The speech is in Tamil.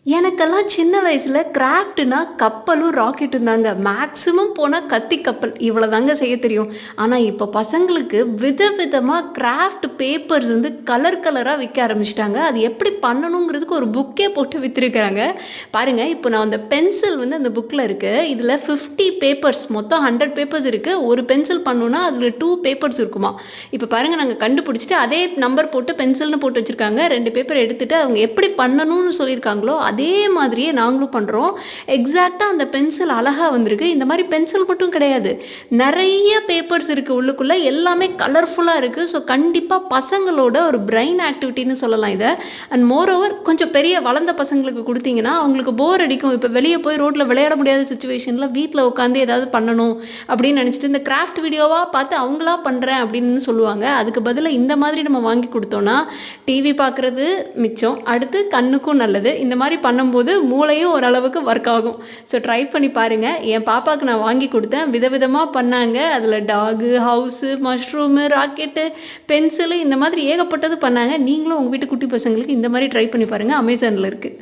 எனக்கெல்லாம் சின்ன வயசுல கிராஃப்ட்னா கப்பலும், ராக்கெட்டும் தாங்க. மேக்ஸிமம் போனா கத்தி கப்பல் இவ்வளோதாங்க செய்ய தெரியும். ஆனா, இப்போ பசங்களுக்கு விதவிதமா கிராஃப்ட் பேப்பர்ஸ் வந்து கலர் கலரா விக்க ஆரம்பிச்சுட்டாங்க. அது எப்படி பண்ணணுங்கிறதுக்கு ஒரு புக்கே போட்டு வித்துருக்காங்க. பாருங்க, இப்போ நான் அந்த பென்சில் வந்து அந்த புக்ல இருக்கு. இதுல 50 பேப்பர்ஸ் மொத்தம் 100 பேப்பர்ஸ் இருக்கு. ஒரு பென்சில் பண்ணணும்னா அதுல 2 பேப்பர்ஸ் இருக்குமா. இப்போ பாருங்க, நாங்க கண்டுபிடிச்சுட்டு அதே நம்பர் போட்டு பென்சில்னு போட்டு வச்சிருக்காங்க. 2 பேப்பர் எடுத்துட்டு அவங்க எப்படி பண்ணணும்னு சொல்லியிருக்காங்களோ அதே மாதிரியே நாங்களும் பண்ணுறோம். எக்ஸாக்ட்டா அந்த பென்சில் அழகா வந்திருக்கு. இந்த மாதிரி பென்சில் மட்டும் கிடையாது. நெறைய பேப்பர்ஸ் இருக்கு உள்ளுக்குள்ள. எல்லாமே கலர்ஃபுல்லா இருக்கு. ஸோ கண்டிப்பா பசங்களோட ஒரு பிரெயின் ஆக்டிவிட்டின்னு சொல்லலாம் இத. அண்ட் மோர் ஓவர் கொஞ்சம் பெரிய வளர்ந்த பசங்களுக்கு குடுத்தீங்கன்னா, அவங்களுக்கு போர் அடிக்கும். இப்ப வெளிய போய் ரோட்ல விளையாட முடியாத சிச்சுவேஷன்ல வீட்ல உட்காந்து ஏதாவது பண்ணணும் அப்படின்னு நினைச்சுட்டு, இந்த கிராஃப்ட் வீடியோவா பார்த்து அவங்களா பண்றேன் அப்படின்னு சொல்லுவாங்க. அதுக்கு பதிலா இந்த மாதிரி நம்ம வாங்கி குடுத்தோம்னா, டிவி பார்க்குறது மிச்சம். அடுத்து கண்ணுக்கும் நல்லது. இந்த மாதிரி பண்ணும்போது மூளையும் ஓரளவுக்கு ஒர்க் ஆகும். ஸோ ட்ரை பண்ணி பாருங்க. என் பாப்பாவுக்கு நான் வாங்கி கொடுத்தேன். விதவிதமா பண்ணாங்க. அதில் dog, house, mushroom, rocket, pencil இந்த மாதிரி ஏகப்பட்டது பண்ணாங்க. நீங்களும் உங்கள் வீட்டு குட்டி பசங்களுக்கு இந்த மாதிரி ட்ரை பண்ணி பாருங்க. அமேசானில் இருக்குது.